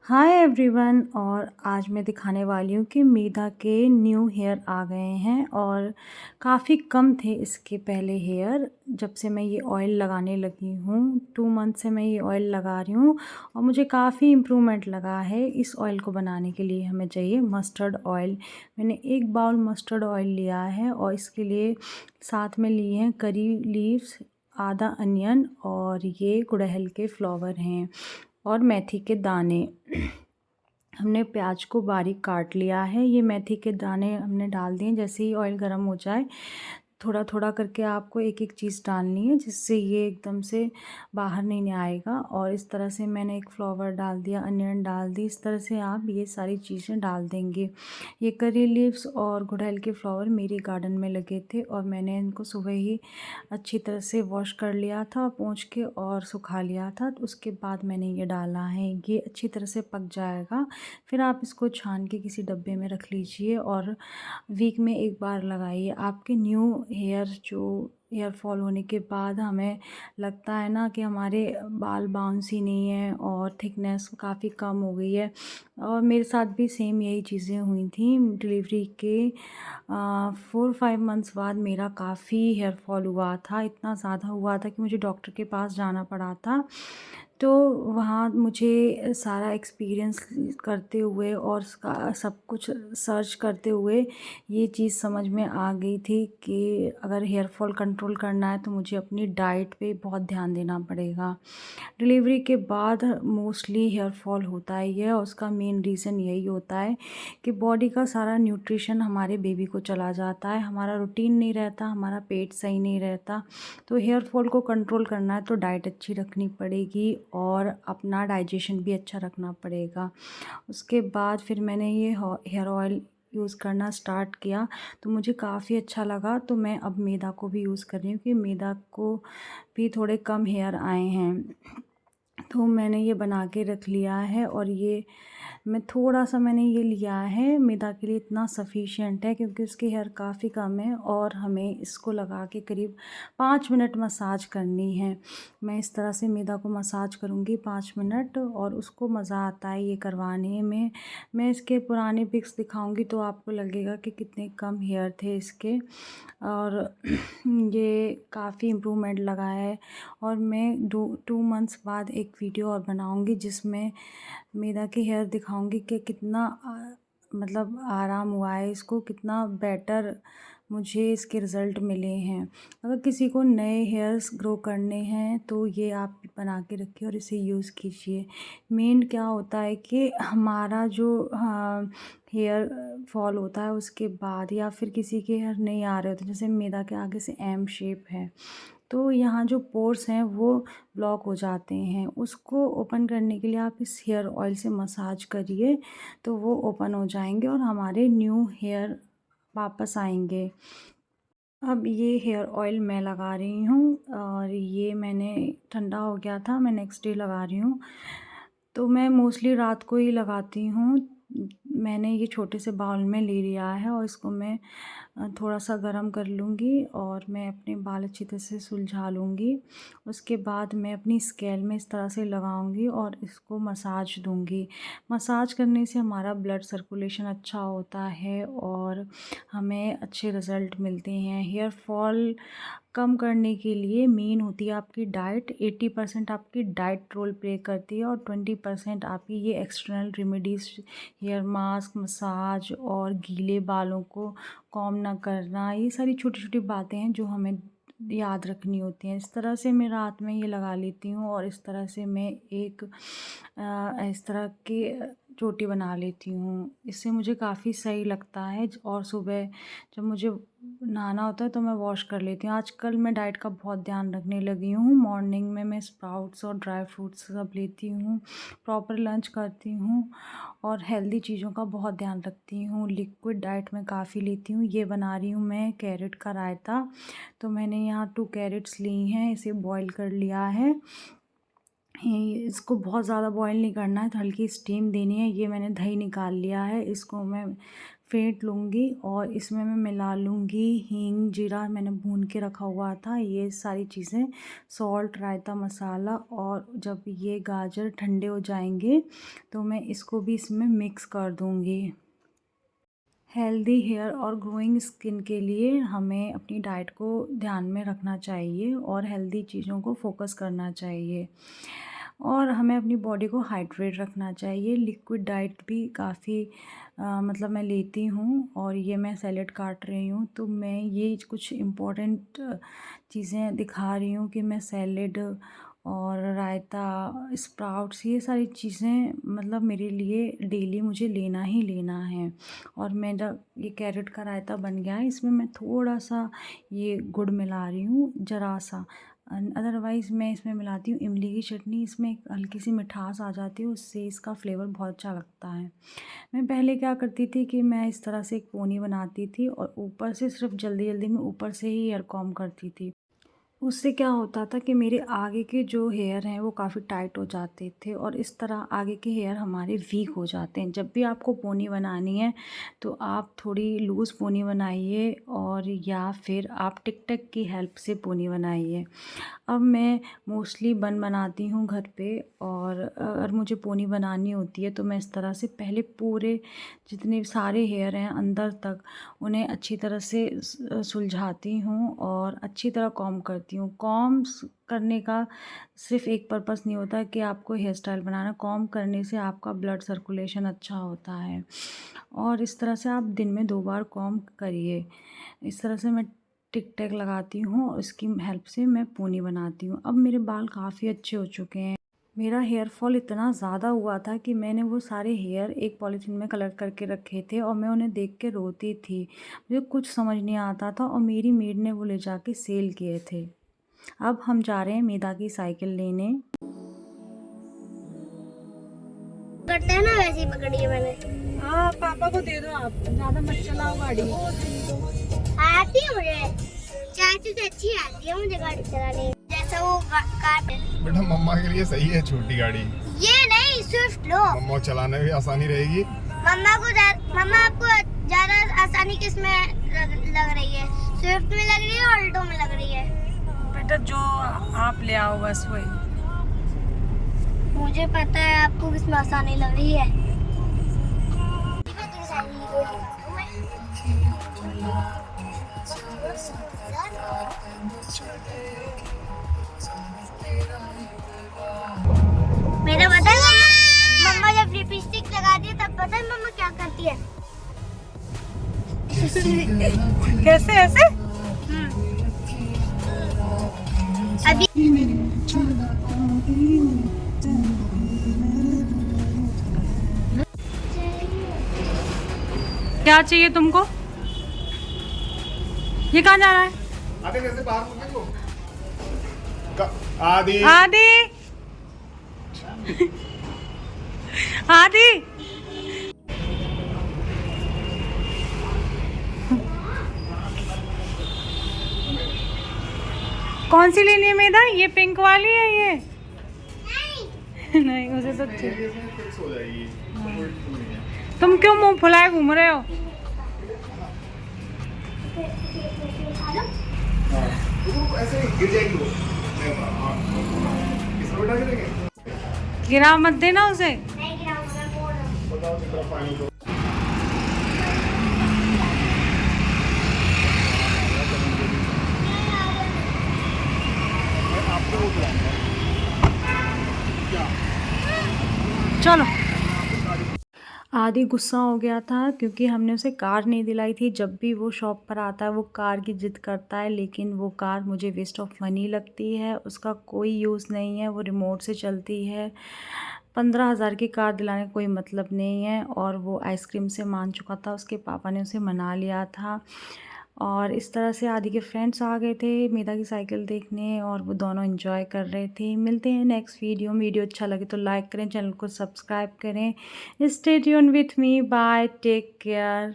Hi everyone. और आज मैं दिखाने वाली हूँ कि मीदा के न्यू हेयर आ गए हैं और काफ़ी कम थे इसके पहले हेयर। जब से मैं ये ऑयल लगाने लगी हूँ 2 मंथ से मैं ये ऑयल लगा रही हूँ और मुझे काफ़ी इम्प्रूवमेंट लगा है। इस ऑयल को बनाने के लिए हमें चाहिए मस्टर्ड ऑयल। मैंने 1 बाउल मस्टर्ड ऑयल लिया है और इसके लिए साथ में लिए हैं करी लीव्स, आधा अनियन और ये गुड़हल के फ्लावर हैं और मेथी के दाने। हमने प्याज को बारीक काट लिया है। ये मेथी के दाने हमने डाल दिए। जैसे ही ऑयल गर्म हो जाए थोड़ा थोड़ा करके आपको एक एक चीज़ डालनी है, जिससे ये एकदम से बाहर नहीं आएगा। और इस तरह से मैंने एक फ्लावर डाल दिया, अनियन डाल दी। इस तरह से आप ये सारी चीज़ें डाल देंगे। ये करी लीव्स और गुड़हल के फ्लावर मेरे गार्डन में लगे थे और मैंने इनको सुबह ही अच्छी तरह से वॉश कर लिया था, पोंछ के और सुखा लिया था। तो उसके बाद मैंने ये डाला है। ये अच्छी तरह से पक जाएगा। फिर आप इसको छान के किसी डब्बे में रख लीजिए और वीक में एक बार लगाइए। आपके न्यू हेयर फॉल होने के बाद हमें लगता है ना कि हमारे बाल बाउंसी नहीं है और थिकनेस काफ़ी कम हो गई है। और मेरे साथ भी सेम यही चीज़ें हुई थी। डिलीवरी के 4-5 मंथ्स बाद मेरा काफ़ी हेयर फॉल हुआ था। इतना ज़्यादा हुआ था कि मुझे डॉक्टर के पास जाना पड़ा था। तो वहाँ मुझे सारा एक्सपीरियंस करते हुए और उसका सब कुछ सर्च करते हुए ये चीज़ समझ में आ गई थी कि अगर हेयर फॉल कंट्रोल करना है तो मुझे अपनी डाइट पे बहुत ध्यान देना पड़ेगा। डिलीवरी के बाद मोस्टली हेयर फॉल होता ही है और उसका मेन रीज़न यही होता है कि बॉडी का सारा न्यूट्रिशन हमारे बेबी को चला जाता है, हमारा रूटीन नहीं रहता, हमारा पेट सही नहीं रहता। तो हेयर फॉल को कंट्रोल करना है तो डाइट अच्छी रखनी पड़ेगी और अपना डाइजेशन भी अच्छा रखना पड़ेगा। उसके बाद फिर मैंने ये हेयर ऑयल यूज़ करना स्टार्ट किया तो मुझे काफ़ी अच्छा लगा। तो मैं अब मैदा को भी यूज़ कर रही हूँ कि मैदा को भी थोड़े कम हेयर आए हैं। तो मैंने ये बना के रख लिया है और ये मैं थोड़ा-सा मैंने ये लिया है मैदा के लिए, इतना सफ़िशिएंट है क्योंकि उसके हेयर काफ़ी कम है और हमें इसको लगा के करीब 5 मिनट मसाज करनी है। मैं इस तरह से मैदा को मसाज करूँगी 5 मिनट और उसको मज़ा आता है ये करवाने में। मैं इसके पुराने पिक्स दिखाऊँगी तो आपको लगेगा कि कितने कम हेयर थे इसके। और ये काफ़ी इम्प्रूवमेंट लगा है। और मैं 2 मंथ्स बाद एक वीडियो और बनाऊँगी जिसमें मैदा के हेयर दिखाऊँगी कि कितना मतलब आराम हुआ है इसको, कितना बेटर मुझे इसके रिज़ल्ट मिले हैं। अगर किसी को नए हेयर्स ग्रो करने हैं तो ये आप बना के रखिए और इसे यूज़ कीजिए। मेन क्या होता है कि हमारा जो हेयर फॉल होता है उसके बाद, या फिर किसी के हेयर नहीं आ रहे होते, जैसे मैदा के आगे से एम शेप है तो यहाँ जो पोर्स हैं वो ब्लॉक हो जाते हैं। उसको ओपन करने के लिए आप इस हेयर ऑयल से मसाज करिए तो वो ओपन हो जाएंगे और हमारे न्यू हेयर वापस आएंगे। अब ये हेयर ऑयल मैं लगा रही हूँ और ये मैंने ठंडा हो गया था, मैं नेक्स्ट डे लगा रही हूँ। तो मैं मोस्टली रात को ही लगाती हूँ। मैंने ये छोटे से बाउल में ले लिया है और इसको मैं थोड़ा-सा गरम कर लूँगी और मैं अपने बाल अच्छी तरह से सुलझा लूँगी। उसके बाद मैं अपनी स्केल में इस तरह से लगाऊँगी और इसको मसाज दूँगी। मसाज करने से हमारा ब्लड सर्कुलेशन अच्छा होता है और हमें अच्छे रिज़ल्ट मिलते हैं। हेयर फॉल कम करने के लिए मेन होती है आपकी डाइट। 80% आपकी डाइट रोल प्ले करती है और 20% आपकी ये external remedies, hair mask, massage और गीले बालों को कॉम्ब ना करना, ये सारी छोटी-छोटी बातें हैं जो हमें याद रखनी होती हैं। इस तरह से मैं रात में ये लगा लेती हूँ और इस तरह से मैं एक इस तरह की चोटी बना लेती हूँ। इससे मुझे काफ़ी सही लगता है और सुबह जब मुझे नहाना होता है तो मैं वॉश कर लेती हूँ। आजकल मैं डाइट का बहुत ध्यान रखने लगी हूँ। मॉर्निंग में मैं स्प्राउट्स और ड्राई फ्रूट्स सब लेती हूँ, प्रॉपर लंच करती हूँ और हेल्दी चीज़ों का बहुत ध्यान रखती हूँ। लिक्विड डाइट मैं काफ़ी लेती हूँ। ये बना रही हूँ मैं कैरेट का रायता। तो मैंने यहाँ 2 कैरेट्स ली हैं, इसे बॉईल कर लिया है। इसको बहुत ज़्यादा बॉईल नहीं करना है, तो हल्की स्टीम देनी है। ये मैंने दही निकाल लिया है, इसको मैं फेंट लूँगी और इसमें मैं मिला लूँगी हींग, जीरा मैंने भून के रखा हुआ था, ये सारी चीज़ें, सॉल्ट, रायता मसाला। और जब ये गाजर ठंडे हो जाएंगे तो मैं इसको भी इसमें मिक्स कर दूँगी। हेल्दी हेयर और ग्रोइंग स्किन के लिए हमें अपनी डाइट को ध्यान में रखना चाहिए और हेल्दी चीज़ों को फोकस करना चाहिए और हमें अपनी बॉडी को हाइड्रेट रखना चाहिए। लिक्विड डाइट भी काफ़ी मतलब मैं लेती हूँ और ये मैं सैलेड काट रही हूँ तो मैं ये कुछ इम्पोर्टेंट चीज़ें दिखा रही हूँ कि मैं सैलेड और रायता, स्प्राउट्स, ये सारी चीज़ें मतलब मेरे लिए डेली मुझे लेना ही लेना है। और मेरा ये कैरेट का रायता बन गया है, इसमें मैं थोड़ा-सा ये गुड़ मिला रही हूँ, ज़रा-सा। अदरवाइज़ मैं इसमें मिलाती हूँ इमली की चटनी, इसमें एक हल्की-सी मिठास आ जाती है, उससे इसका फ्लेवर बहुत अच्छा लगता है। मैं पहले क्या करती थी कि मैं इस तरह से एक पोनी बनाती थी और ऊपर से सिर्फ़ जल्दी-जल्दी में ऊपर से ही हेयर कॉम्ब करती थी। उससे क्या होता था कि मेरे आगे के जो हेयर हैं वो काफ़ी टाइट हो जाते थे और इस तरह आगे के हेयर हमारे वीक हो जाते हैं। जब भी आपको पोनी बनानी है तो आप थोड़ी लूज़ पोनी बनाइए और या फिर आप टिक टैक की हेल्प से पोनी बनाइए। अब मैं मोस्टली बन बनाती हूँ घर पे और अगर मुझे पोनी बनानी होती है तो मैं इस तरह से पहले पूरे जितने सारे हेयर हैं अंदर तक उन्हें अच्छी तरह से सुलझाती हूँ और अच्छी तरह कॉम्ब करती हूँ। कॉम्ब्स करने का सिर्फ़ एक पर्पस नहीं होता कि आपको हेयर स्टाइल बनाना, कॉम्ब करने से आपका ब्लड सर्कुलेशन अच्छा होता है और इस तरह से आप दिन में 2 बार कॉम्ब करिए। इस तरह से मैं टिक टैक लगाती हूँ और इसकी हेल्प से मैं पोनी बनाती हूँ। अब मेरे बाल काफ़ी अच्छे हो चुके हैं। मेरा हेयर फॉल इतना ज़्यादा हुआ था कि मैंने वो सारे हेयर एक पॉलीथीन में कलेक्ट करके रखे थे और मैं उन्हें देख के रोती थी। मुझे कुछ समझ नहीं आता था और मेरी मेड ने वो ले जाके सेल किए थे। अब हम जा रहे हैं मेधा की साइकिल लेने। करते हैं ना वैसे ही पकड़ी है मैंने। हाँ, पापा को दे दो, आप ज़्यादा मत चलाओ गाड़ी। आती है मुझे, चाचू से अच्छी आती है मुझे गाड़ी चलाने, जैसा वो कार। बेटा मम्मा के लिए सही है छोटी गाड़ी, ये नहीं स्विफ्ट लो, मम्मा को चलाने में भी आसानी रहेगी। मम्मा आपको ज्यादा आसानी किस में लग रही है? स्विफ्ट में लग रही है, ऑल्टो में लग रही है? बेटा जो आप ले आओ बस वही। मुझे पता है आपको किस में आसानी लग रही है। मेरा पता है मम्मा जब लिपस्टिक लगाती है तब पता है मम्मा क्या करती है? कैसे ऐसे? अभी क्या चाहिए तुमको? ये कहाँ जा रहा है? आदि कैसे बाहर मुझे को आदि आदि आदि कौन सी लेनी है मेधा? ये पिंक वाली है ये? नहीं उसे तो फिक्स हो जाएगी। तुम क्यों मुंह फुलाए घूम रहे हो? वो ऐसे गिर जाएगी वो। इसमें बैठा के देंगे। गिरा मत देना उसे। नहीं गिराऊंगा, मैं बोल रहा हूँ। बताओ कितना पानी दो। आपको वो बुलाऊंगा। क्या? चलो। आदि गुस्सा हो गया था क्योंकि हमने उसे कार नहीं दिलाई थी। जब भी वो शॉप पर आता है वो कार की ज़िद करता है, लेकिन वो कार मुझे वेस्ट ऑफ मनी लगती है, उसका कोई यूज़ नहीं है, वो रिमोट से चलती है। 15,000 की कार दिलाने का कोई मतलब नहीं है। और वो आइसक्रीम से मान चुका था, उसके पापा ने उसे मना लिया था। और इस तरह से आदि के फ्रेंड्स आ गए थे मेधा की साइकिल देखने और वो दोनों एंजॉय कर रहे थे। मिलते हैं नेक्स्ट वीडियो में। वीडियो अच्छा लगे तो लाइक करें, चैनल को सब्सक्राइब करें। Stay tune with me, bye, take care.